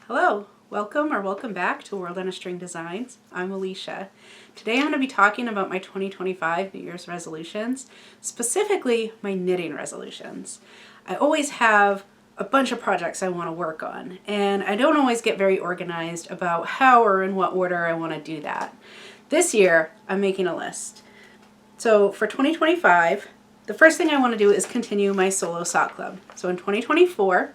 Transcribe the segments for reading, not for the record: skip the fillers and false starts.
Hello, welcome back to World on a String Designs. I'm Alicia. Today I'm going to be talking about my 2025 New Year's resolutions, specifically my knitting resolutions. I always have a bunch of projects I want to work on, and I don't always get very organized about how or in what order I want to do that. This year, I'm making a list. So for 2025, the first thing I want to do is continue my solo sock club. So in 2024,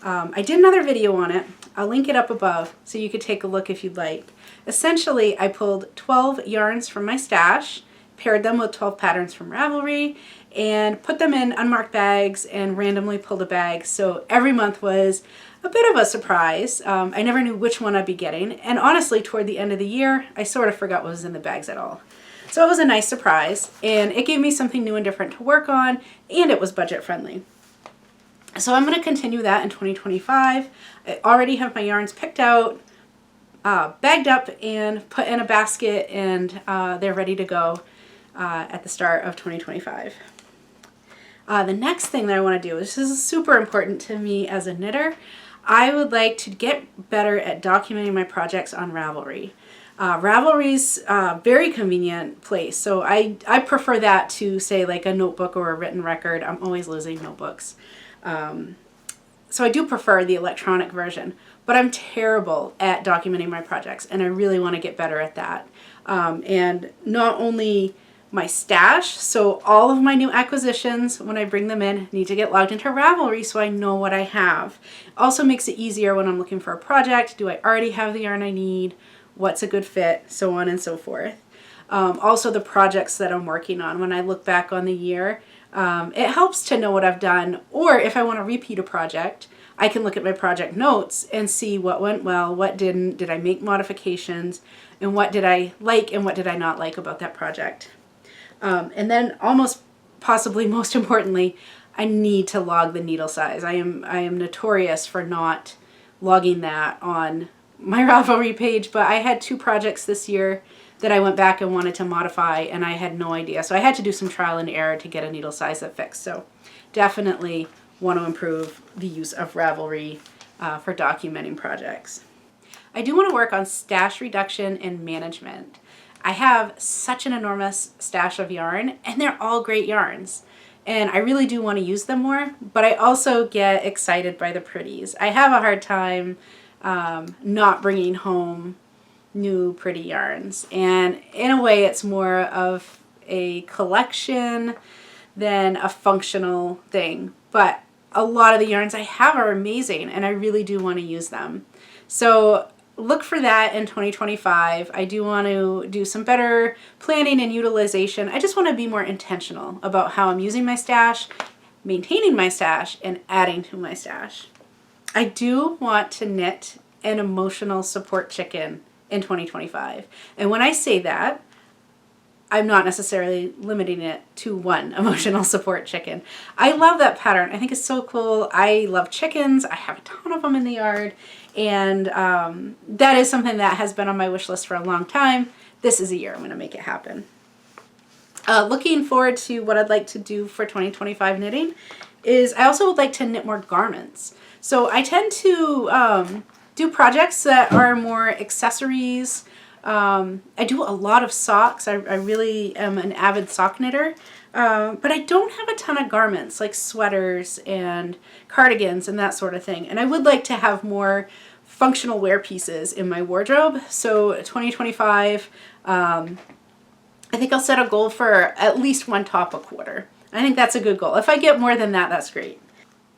I did another video on it. I'll link it up above so you could take a look if you'd like. Essentially, I pulled 12 yarns from my stash, paired them with 12 patterns from Ravelry, and put them in unmarked bags and randomly pulled a bag. So every month was a bit of a surprise. I never knew which one I'd be getting. And honestly, toward the end of the year, I sort of forgot what was in the bags at all. So it was a nice surprise, and it gave me something new and different to work on, and it was budget friendly. So I'm going to continue that in 2025. I already have my yarns picked out, bagged up, and put in a basket, and they're ready to go at the start of 2025. The next thing that I want to do, this is super important to me as a knitter, I would like to get better at documenting my projects on Ravelry. Ravelry's a very convenient place, so I prefer that to, say, like a notebook or a written record. I'm always losing notebooks. So I do prefer the electronic version, but I'm terrible at documenting my projects, and I really want to get better at that. And not only my stash, so all of my new acquisitions, when I bring them in, need to get logged into Ravelry so I know what I have. It also makes it easier when I'm looking for a project. Do I already have the yarn I need? What's a good fit? So on and so forth. Also the projects that I'm working on. When I look back on the year, it helps to know what I've done, or if I want to repeat a project, I can look at my project notes and see what went well, what didn't, did I make modifications, and what did I like and what did I not like about that project. And then almost possibly most importantly, I need to log the needle size. I am notorious for not logging that on my Ravelry page, but I had 2 projects this year that I went back and wanted to modify, and I had no idea. So I had to do some trial and error to get a needle size that fixed. So definitely want to improve the use of Ravelry for documenting projects. I do want to work on stash reduction and management. I have such an enormous stash of yarn, and they're all great yarns. And I really do want to use them more, but I also get excited by the pretties. I have a hard time not bringing home new pretty yarns, and in a way it's more of a collection than a functional thing, but a lot of the yarns I have are amazing and I really do want to use them. So look for that in 2025. I do want to do some better planning and utilization. I just want to be more intentional about how I'm using my stash, maintaining my stash, and adding to my stash. I do want to knit an emotional support chicken in 2025. And when I say that, I'm not necessarily limiting it to one emotional support chicken. I love that pattern. I think it's so cool. I love chickens. I have a ton of them in the yard. And that is something that has been on my wish list for a long time. This is a year I'm going to make it happen. Looking forward to what I'd like to do for 2025 knitting is I also would like to knit more garments. So I tend to do projects that are more accessories. I do a lot of socks. I really am an avid sock knitter, but I don't have a ton of garments like sweaters and cardigans and that sort of thing. And I would like to have more functional wear pieces in my wardrobe. So 2025, I think I'll set a goal for at least 1 top a quarter. I think that's a good goal. If I get more than that, that's great.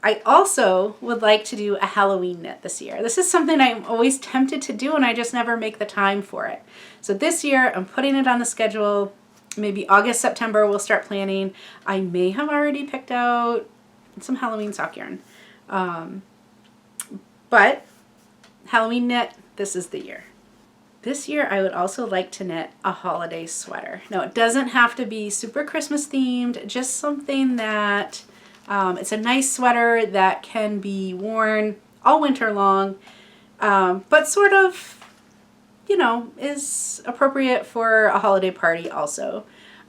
I also would like to do a Halloween knit this year. This is something I'm always tempted to do, and I just never make the time for it. So this year I'm putting it on the schedule. Maybe August, September we'll start planning. I may have already picked out some Halloween sock yarn. But Halloween knit, this is the year. This year I would also like to knit a holiday sweater. Now it doesn't have to be super Christmas themed, just something that it's a nice sweater that can be worn all winter long, but sort of, you know, is appropriate for a holiday party also.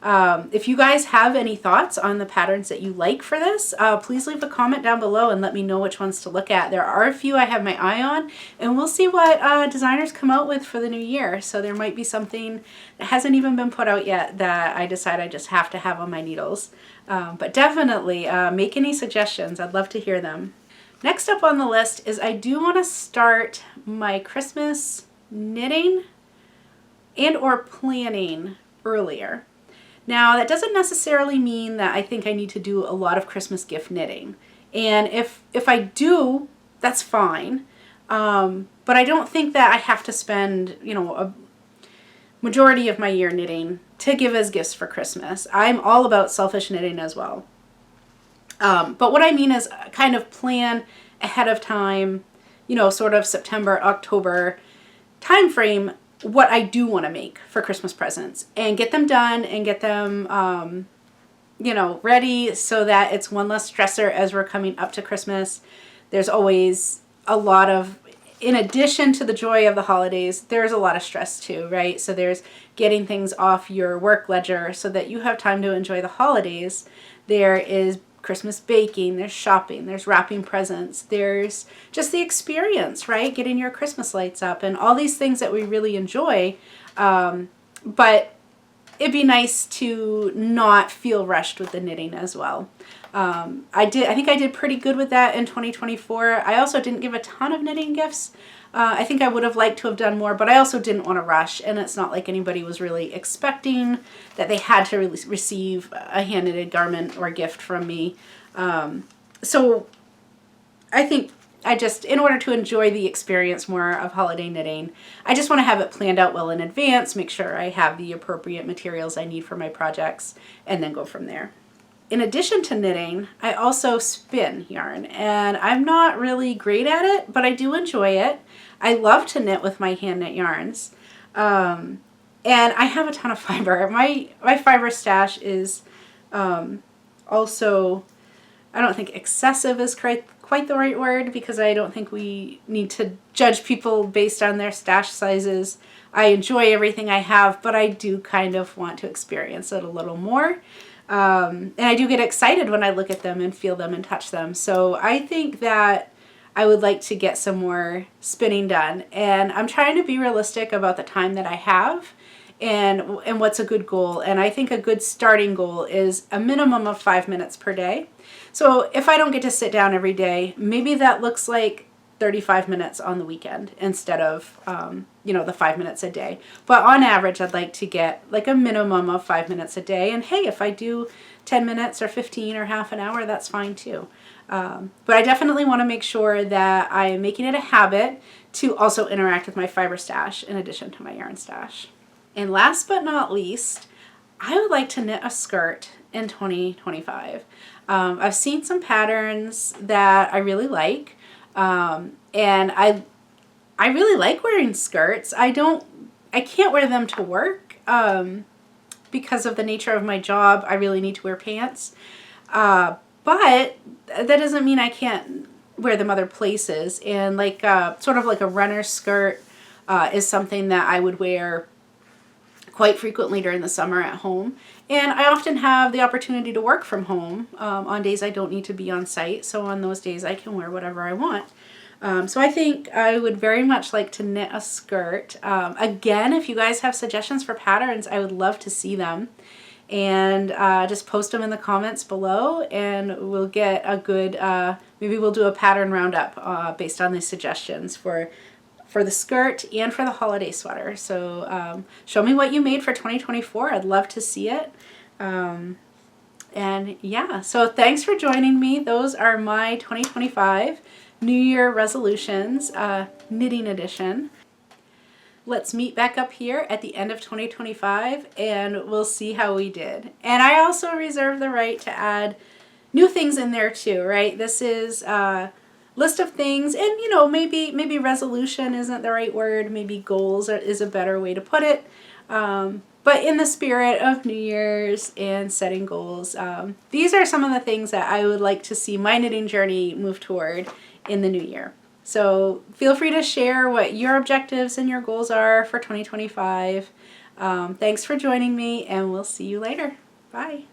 If you guys have any thoughts on the patterns that you like for this, please leave a comment down below and let me know which ones to look at. There are a few I have my eye on, and we'll see what designers come out with for the new year. So there might be something that hasn't even been put out yet that I decide I just have to have on my needles. But definitely make any suggestions. I'd love to hear them. Next up on the list is I do want to start my Christmas knitting and or planning earlier. Now, that doesn't necessarily mean that I think I need to do a lot of Christmas gift knitting. And if I do, that's fine. But I don't think that I have to spend, a majority of my year knitting to give as gifts for Christmas. I'm all about selfish knitting as well. But what I mean is kind of plan ahead of time, sort of September, October time frame, what I do want to make for Christmas presents and get them done and get them, ready so that it's one less stressor as we're coming up to Christmas. There's always a lot of, in addition to the joy of the holidays, there's a lot of stress too, right? So there's getting things off your work ledger so that you have time to enjoy the holidays. There is Christmas baking, there's shopping, there's wrapping presents, there's just the experience, right? Getting your Christmas lights up and all these things that we really enjoy. But it'd be nice to not feel rushed with the knitting as well. I think I did pretty good with that in 2024. I also didn't give a ton of knitting gifts. I think I would have liked to have done more, but I also didn't want to rush, and it's not like anybody was really expecting that they had to receive a hand-knitted garment or gift from me. So I think in order to enjoy the experience more of holiday knitting, I just want to have it planned out well in advance, make sure I have the appropriate materials I need for my projects, and then go from there. In addition to knitting, I also spin yarn, and I'm not really great at it, but I do enjoy it. I love to knit with my hand knit yarns, and I have a ton of fiber. My fiber stash is also, I don't think excessive is quite the right word, because I don't think we need to judge people based on their stash sizes. I enjoy everything I have, but I do kind of want to experience it a little more. And I do get excited when I look at them and feel them and touch them. So I think that I would like to get some more spinning done. And I'm trying to be realistic about the time that I have and what's a good goal. And I think a good starting goal is a minimum of 5 minutes per day. So if I don't get to sit down every day, maybe that looks like 35 minutes on the weekend instead of, the 5 minutes a day. But on average, I'd like to get like a minimum of 5 minutes a day. And hey, if I do 10 minutes or 15 or half an hour, that's fine too. But I definitely want to make sure that I am making it a habit to also interact with my fiber stash in addition to my yarn stash. And last but not least, I would like to knit a skirt in 2025. I've seen some patterns that I really like. And I really like wearing skirts. I can't wear them to work, because of the nature of my job. I really need to wear pants. But that doesn't mean I can't wear them other places. And sort of like a runner skirt, is something that I would wear quite frequently during the summer at home. And I often have the opportunity to work from home, on days I don't need to be on site. So on those days I can wear whatever I want. So I think I would very much like to knit a skirt. Again, if you guys have suggestions for patterns, I would love to see them. And just post them in the comments below, and we'll get a good, maybe we'll do a pattern roundup based on these suggestions for the skirt and for the holiday sweater. So show me what you made for 2024. I'd love to see it. And yeah, so thanks for joining me. Those are my 2025 New Year resolutions, knitting edition. Let's meet back up here at the end of 2025 and we'll see how we did. And I also reserve the right to add new things in there too, right? This is a list of things, and maybe resolution isn't the right word, maybe goals is a better way to put it. But in the spirit of New Year's and setting goals, these are some of the things that I would like to see my knitting journey move toward in the new year. So feel free to share what your objectives and your goals are for 2025. Thanks for joining me, and we'll see you later. Bye.